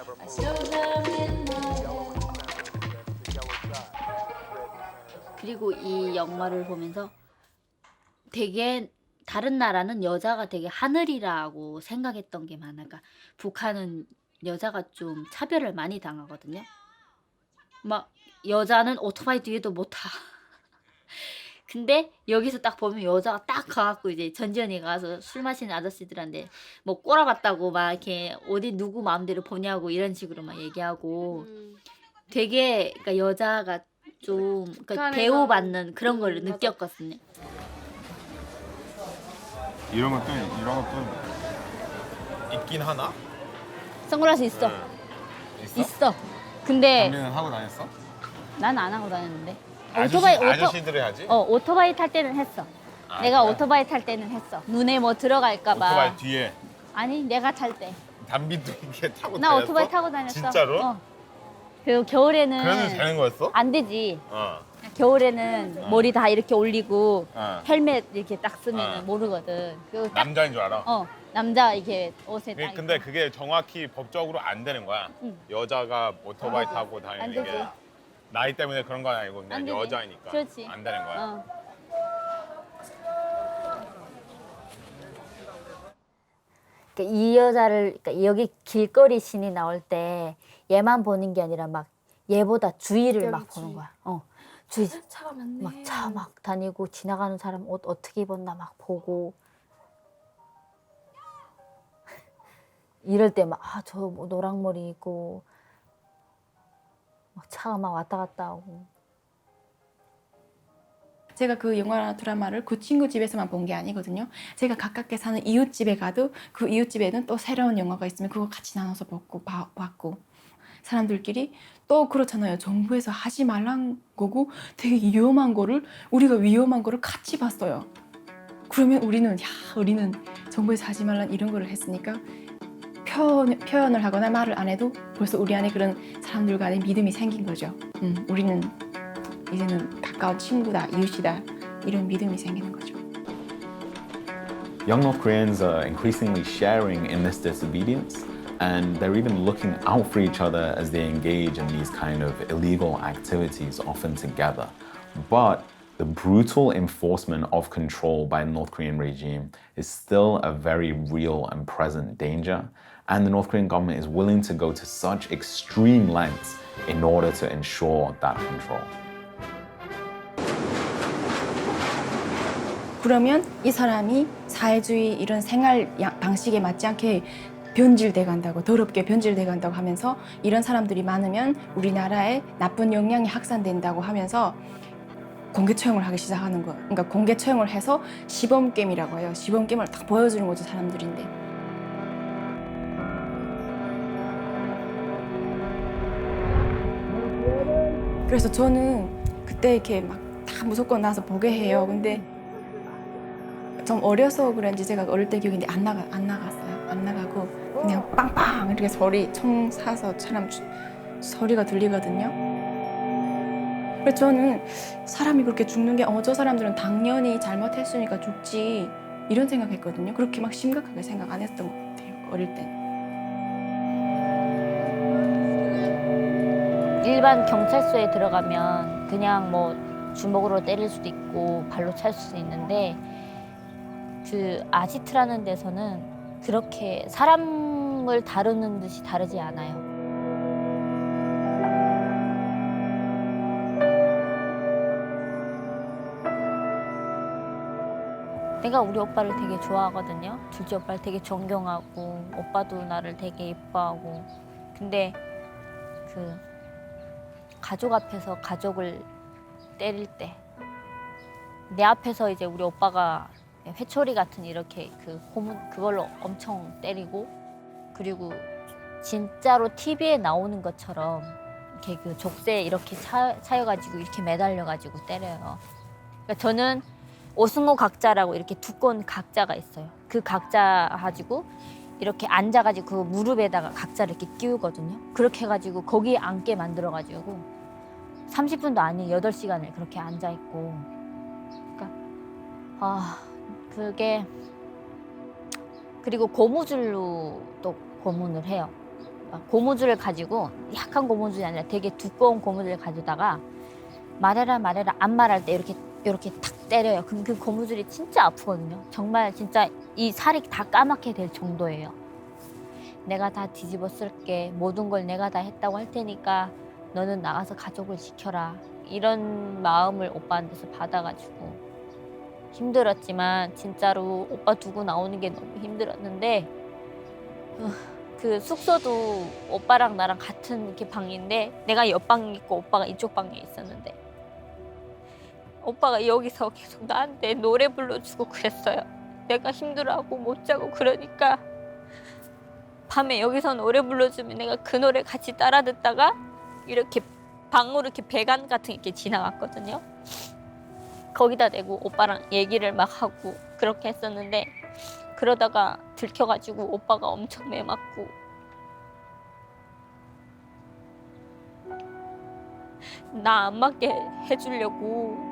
이 영화를 보면서 되게 다른 나라는 여자가 되게 하늘이라고 생각했던 게 많아. 그러니까 북한은 여자가 좀 차별을 많이 당하거든요. 막 여자는 오토바이 뒤에도 못 타. 근데 여기서 딱 보면 여자가 딱 가갖고 이제 전지현이가 가서 술 마시는 아저씨들한테 뭐 꼬라봤다고 막 이렇게 어디 누구 마음대로 보냐고 이런 식으로 막 얘기하고 되게 그러니까 여자가 좀 그러니까 대우받는 그런 걸 느꼈거든요. 이런 것도 있긴 하나? 선글라스 있어. 있어. 근데 담비는 하고 다녔어? 난 안 하고 다녔는데. 아저씨들이 하지? 오토바이 탈 때는 했어. 내가 오토바이 탈 때는 했어. 눈에 뭐 들어갈까 봐. 오토바이 뒤에 아니 내가 탈 때. 담비도 이렇게 타고 나 다녔어? 오토바이 타고 다녔어. 진짜로? 그 겨울에는 그래도 되는 거였어? 안 되지. 어. 겨울에는 머리 다 이렇게 올리고 헬멧 이렇게 딱 쓰면 어. 모르거든. 남자인 줄 알아? 남자 이렇게 옷에 딱 근데 그게 정확히 법적으로 안 되는 거야. 여자가 오토바이 타고 안 다니는 되지. 게 나이 때문에 그런 건 아니고 안 그냥 되지. 여자이니까 그렇지. 안 되는 거야. 그러니까 이 여자를 그러니까 여기 길거리 신이 나올 때 얘만 보는 게 아니라 막 얘보다 주위를 막 보는 거야. 주위 차가 많네. 막 차 막 다니고 지나가는 사람 옷 어떻게 입었나 막 보고 이럴 때 막 저 뭐 노랑머리 있고 막 차가 막 왔다 갔다 하고. 제가 그 영화나 드라마를 그 친구 집에서만 본 게 아니거든요. 제가 가깝게 사는 이웃집에 가도 그 이웃집에는 또 새로운 영화가 있으면 그거 같이 나눠서 봤고 사람들끼리 또 그렇잖아요. 정부에서 하지 말란 거고 되게 위험한 거를 우리가 위험한 거를 같이 봤어요. 그러면 우리는 정부에서 하지 말란 이런 거를 했으니까 표현을 하거나 말을 안 해도 벌써 우리 안에 그런 사람들 간의 믿음이 생긴 거죠. 우리는 이제는 가까운 친구다, 이웃이다 이런 믿음이 생기는 거죠. Young North Koreans are increasingly sharing in this disobedience, and they're even looking out for each other as they engage in these kind of illegal activities, often together. But the brutal enforcement of control by the North Korean regime is still a very real and present danger, and the North Korean government is willing to go to such extreme lengths in order to ensure that control. 그러면 이 사람이 사회주의 이런 생활 방식에 맞지 않게 변질돼 간다고 더럽게 변질돼 간다고 하면서 이런 사람들이 많으면 우리나라에 나쁜 영향이 확산된다고 하면서 공개 처형을 하기 시작하는 거예요. 그러니까 공개 처형을 해서 시범겜이라고 해요. 시범겜을 딱 보여주는 거죠, 사람들인데. 그래서 저는 그때 이렇게 막 다 무조건 나와서 보게 해요. 근데 좀 어려서 그런지 제가 어릴 때 기억인데 안 나갔어요. 안 나가고 그냥 빵빵 이렇게 총 사서 사람 소리가 들리거든요. 그래서 저는 사람이 그렇게 죽는 게 저 사람들은 당연히 잘못했으니까 죽지 이런 생각했거든요. 그렇게 막 심각하게 생각 안 했던 것 같아요. 어릴 때. 일반 경찰서에 들어가면 그냥 뭐 주먹으로 때릴 수도 있고 발로 찰 수도 있는데 그 아지트라는 데서는 그렇게 사람을 다루는 듯이 다루지 않아요. 내가 우리 오빠를 되게 좋아하거든요. 둘째 오빠를 되게 존경하고 오빠도 나를 되게 예뻐하고 근데 그 가족 앞에서 가족을 때릴 때 내 앞에서 이제 우리 오빠가 회초리 같은 이렇게 그 고문 그걸로 엄청 때리고 그리고 진짜로 TV에 나오는 것처럼 이렇게 그 족쇄에 이렇게 차여가지고 이렇게 매달려가지고 때려요. 그러니까 저는 오승호 각자라고 이렇게 두꺼운 각자가 있어요. 그 각자 가지고 이렇게 앉아가지고 그 무릎에다가 각자를 이렇게 끼우거든요. 그렇게 해가지고 거기에 앉게 만들어가지고 30분도 아닌 8시간을 그렇게 앉아있고 그러니까 그게 그리고 고무줄로 또 고문을 해요. 고무줄을 가지고 약한 고무줄이 아니라 되게 두꺼운 고무줄을 가져다가 말해라 안 말할 때 이렇게 탁 때려요. 그럼 그 고무줄이 진짜 아프거든요. 정말 진짜 이 살이 다 까맣게 될 정도예요. 내가 다 뒤집어 쓸게. 모든 걸 내가 다 했다고 할 테니까 너는 나가서 가족을 지켜라. 이런 마음을 오빠한테서 받아가지고 힘들었지만 진짜로 오빠 두고 나오는 게 너무 힘들었는데 그 숙소도 오빠랑 나랑 같은 이렇게 방인데 내가 옆방에 있고 오빠가 이쪽 방에 있었는데 오빠가 여기서 계속 나한테 노래 불러주고 그랬어요. 내가 힘들어하고 못 자고 그러니까 밤에 여기서 노래 불러주면 내가 그 노래 같이 따라 듣다가 이렇게 방으로 이렇게 배관 같은 게 지나갔거든요. 거기다 대고 오빠랑 얘기를 막 하고 그렇게 했었는데 그러다가 들켜가지고 오빠가 엄청 매맞고 나 안 맞게 해주려고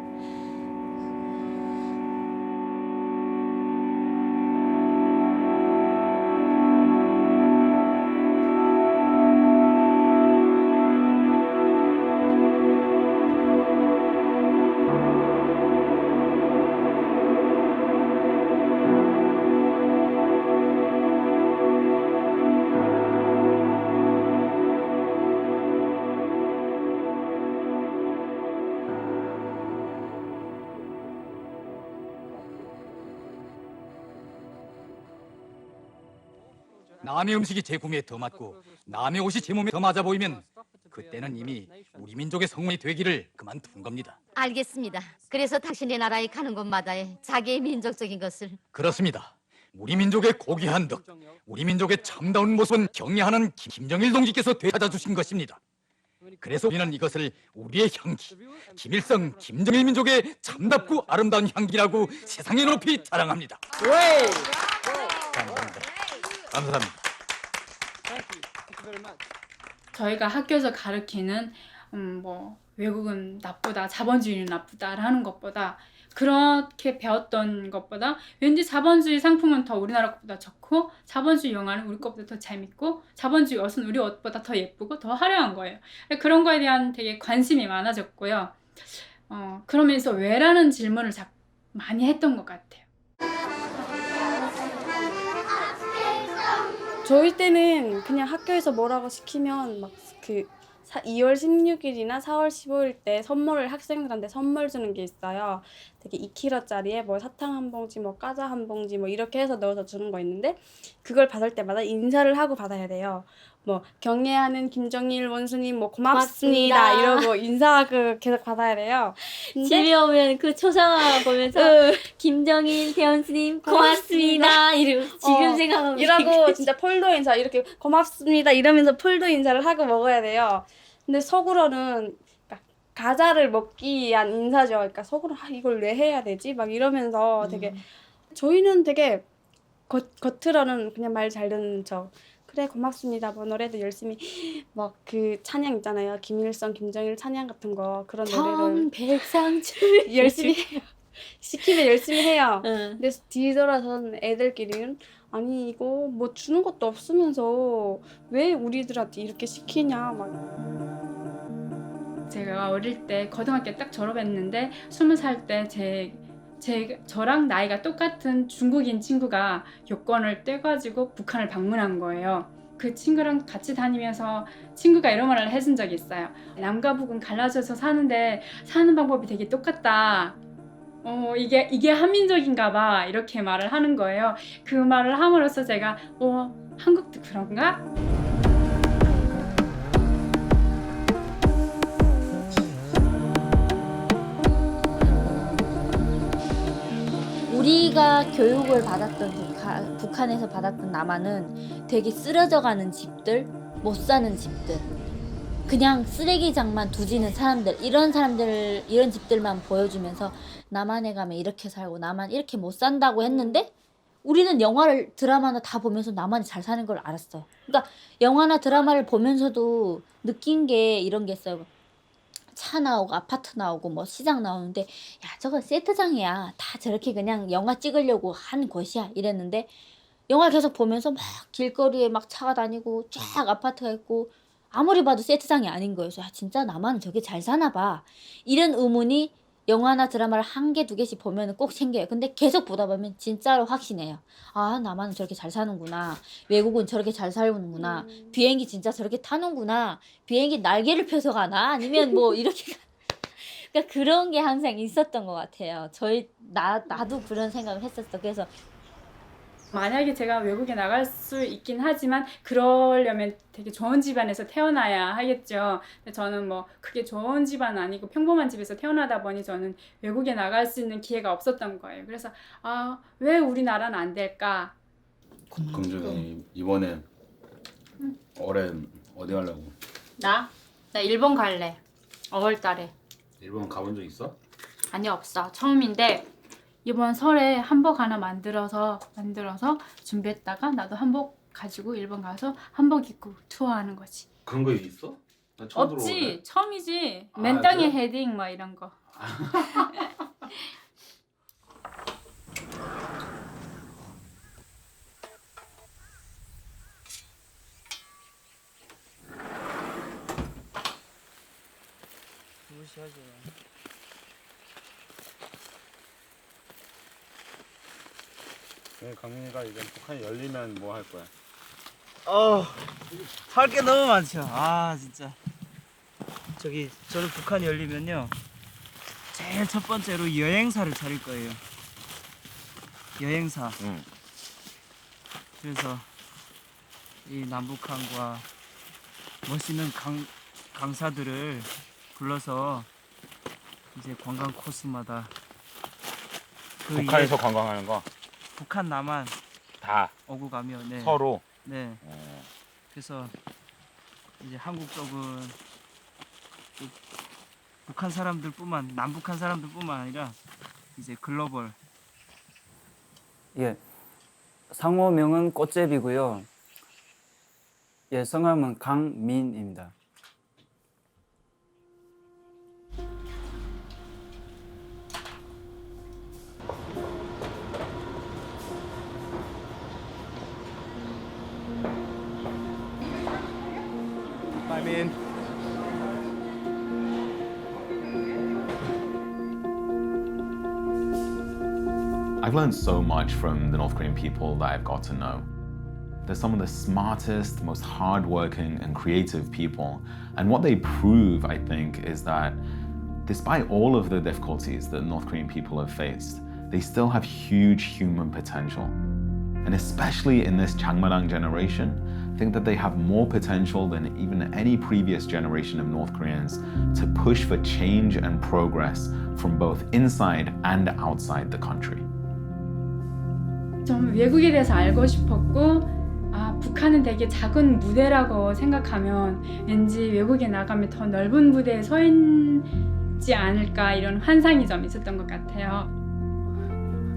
남의 음식이 제 구미에 더 맞고 남의 옷이 제 몸에 더 맞아 보이면 그때는 이미 우리 민족의 성문이 되기를 그만둔 겁니다. 알겠습니다. 그래서 당신의 나라에 가는 곳마다의 자기의 민족적인 것을. 그렇습니다. 우리 민족의 고귀한 덕, 우리 민족의 참다운 모습은 경애하는 김정일 동지께서 되찾아주신 것입니다. 그래서 우리는 이것을 우리의 향기, 김일성, 김정일 민족의 참답고 아름다운 향기라고 세상에 높이 자랑합니다. 감사합니다. 감사합니다. 저희가 학교에서 가르치는 뭐 외국은 나쁘다, 자본주의는 나쁘다라는 것보다 그렇게 배웠던 것보다 왠지 자본주의 상품은 더 우리나라 것보다 좋고 자본주의 영화는 우리 것보다 더 재밌고 자본주의 옷은 우리 옷보다 더 예쁘고 더 화려한 거예요. 그런 거에 대한 되게 관심이 많아졌고요. 그러면서 왜라는 질문을 많이 했던 것 같아요. 저희 때는 그냥 학교에서 뭐라고 시키면 막 그 2월 16일이나 4월 15일 때 선물을 학생들한테 선물 주는 게 있어요. 되게 2kg짜리에 뭐 사탕 한 봉지, 뭐 과자 한 봉지 뭐 이렇게 해서 넣어서 주는 거 있는데 그걸 받을 때마다 인사를 하고 받아야 돼요. 뭐 경애하는 김정일 원수님 뭐 고맙습니다 이러고 인사하고 계속 받아야 돼요. 집에 오면 그 초상화 보면서 김정일 대원수님 고맙습니다 이러고 지금 생각하면 이러고 진짜 폴더 인사 이렇게 고맙습니다 이러면서 폴더 인사를 하고 먹어야 돼요. 근데 속으로는 과자를 먹기 위한 인사죠. 그러니까 속으로 이걸 왜 해야 되지? 막 이러면서 되게 저희는 되게 겉으로는 그냥 말 잘 듣는 척. 그래 고맙습니다. 뭐 노래도 열심히 막 그 찬양 있잖아요. 김일성, 김정일 찬양 같은 거 그런 노래를 백상출 열심히 해요. 시키면 열심히 해요. 근데 뒤돌아서는 애들끼리는 아니 이거 뭐 주는 것도 없으면서 왜 우리들한테 이렇게 시키냐 막. 제가 어릴 때 고등학교 딱 졸업했는데 20살 때 저랑 나이가 똑같은 중국인 친구가 여권을 떼가지고 북한을 방문한 거예요. 그 친구랑 같이 다니면서 친구가 이런 말을 해준 적이 있어요. 남과 북은 갈라져서 사는데 사는 방법이 되게 똑같다. 이게 한민족인가 봐 이렇게 말을 하는 거예요. 그 말을 함으로써 제가 한국도 그런가? 우리가 교육을 받았던 북한에서 받았던 남한은 되게 쓰러져가는 집들, 못 사는 집들, 그냥 쓰레기장만 두지는 사람들, 이런 집들만 보여주면서 남한에 가면 이렇게 살고 남한 이렇게 못 산다고 했는데 우리는 영화를 드라마나 다 보면서 남한이 잘 사는 걸 알았어요. 그러니까 영화나 드라마를 보면서도 느낀 게 이런 게 있어요. 차 나오고 아파트 나오고 뭐 시장 나오는데 야 저건 세트장이야. 다 저렇게 그냥 영화 찍으려고 한 곳이야 이랬는데 영화 계속 보면서 막 길거리에 막 차가 다니고 쫙 아파트가 있고 아무리 봐도 세트장이 아닌 거예요. 그래서 진짜 나만 저게 잘 사나 봐. 이런 의문이 영화나 드라마를 한 개, 두 개씩 보면 꼭 생겨요. 근데 계속 보다 보면 진짜로 확신해요. 아, 나만 저렇게 잘 사는구나. 외국은 저렇게 잘 살는구나. 비행기 진짜 저렇게 타는구나. 비행기 날개를 펴서 가나? 아니면 뭐 이렇게 그러니까 그런 게 항상 있었던 것 같아요. 나도 그런 생각을 했었어. 그래서 만약에 제가 외국에 나갈 수 있긴 하지만 그러려면 되게 좋은 집안에서 태어나야 하겠죠. 근데 저는 뭐 그게 좋은 집안 아니고 평범한 집에서 태어나다 보니 저는 외국에 나갈 수 있는 기회가 없었던 거예요. 그래서 아, 왜 우리나라는 안 될까? 금주님 이번엔 올해 어디 가려고? 나 일본 갈래. 5월 달에. 일본 가본 적 있어? 아니, 없어. 처음인데 이번 설에 한복 하나 만들어서 준비했다가 나도 한복 가지고 일본 가서 한복 입고 투어하는 거지. 그런 거 있어? 나 처음 없지. 들어보네. 처음이지. 아, 맨 땅에 그래? 헤딩 막 이런 거. 강민이가 이제 북한이 열리면 뭐 할 거야? 할 게 너무 많죠. 아, 진짜. 저는 북한이 열리면요. 제일 첫 번째로 여행사를 차릴 거예요. 여행사. 그래서 이 남북한과 멋있는 강사들을 불러서 이제 관광 코스마다 북한에서 관광하는 거? 북한 남한 다 오고 가면 네. 서로? 네. 그래서 이제 한국 쪽은 또 북한 사람들뿐만 남북한 사람들뿐만 아니라 이제 글로벌. 예. 상호명은 꽃제비고요. 예, 성함은 강민입니다. I mean, I've learned so much from the North Korean people that I've got to know. They're some of the smartest, most hardworking, and creative people. And what they prove, I think, is that despite all of the difficulties that North Korean people have faced, they still have huge human potential. And especially in this Changmarang generation, I think that they have more potential than even any previous generation of North Koreans to push for change and progress from both inside and outside the country. 좀 외국에 대해서 알고 싶었고, 아, 북한은 되게 작은 무대라고 생각하면 왠지 외국에 나가면 더 넓은 무대에 서 있지 않을까 이런 환상이 좀 있었던 것 같아요.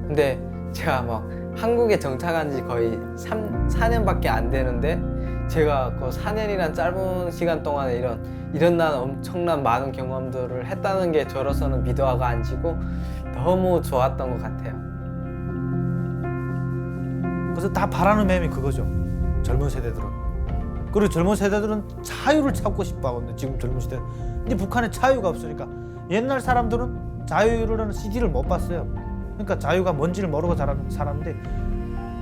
근데 제가 막 한국에 정착한 지 거의 4년밖에 안 되는데 제가 그 4년이란 짧은 시간 동안에 이런 난 엄청난 많은 경험들을 했다는 게 저로서는 미도화가 안 지고 너무 좋았던 것 같아요. 그래서 다 바라는 마음이 그거죠. 젊은 세대들은. 그리고 젊은 세대들은 자유를 찾고 싶어 하거든요. 지금 젊은 세대. 근데 북한에 자유가 없으니까 옛날 사람들은 자유라는 CG를 못 봤어요. 그러니까 자유가 뭔지를 모르고 살았는데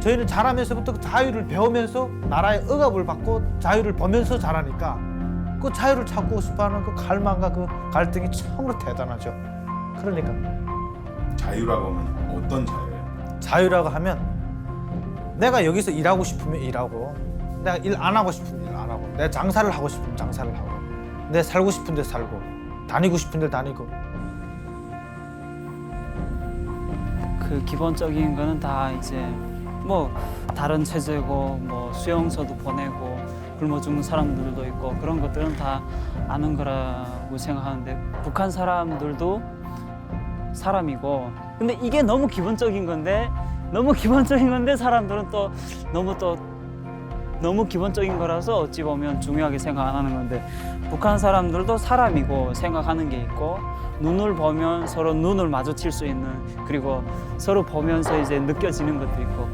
저희는 자라면서부터 그 자유를 배우면서 나라의 억압을 받고 자유를 보면서 자라니까 그 자유를 찾고 싶어하는 그 갈망과 그 갈등이 참으로 대단하죠. 그러니까 자유라고 하면 어떤 자유예요? 자유라고 하면 내가 여기서 일하고 싶으면 일하고 내가 일 안 하고 싶으면 일 안 하고 내가 장사를 하고 싶으면 장사를 하고 내가 살고 싶은 데 살고 다니고 싶은 데 다니고 그 기본적인 거는 다 이제 뭐 다른 체제고 뭐 수용소도 보내고 굶어 죽는 사람들도 있고 그런 것들은 다 아는 거라고 생각하는데 북한 사람들도 사람이고 근데 이게 너무 기본적인 건데 사람들은 또 너무 기본적인 거라서 어찌 보면 중요하게 생각 안 하는 건데 북한 사람들도 사람이고 생각하는 게 있고 눈을 보면 서로 눈을 마주칠 수 있는 그리고 서로 보면서 이제 느껴지는 것도 있고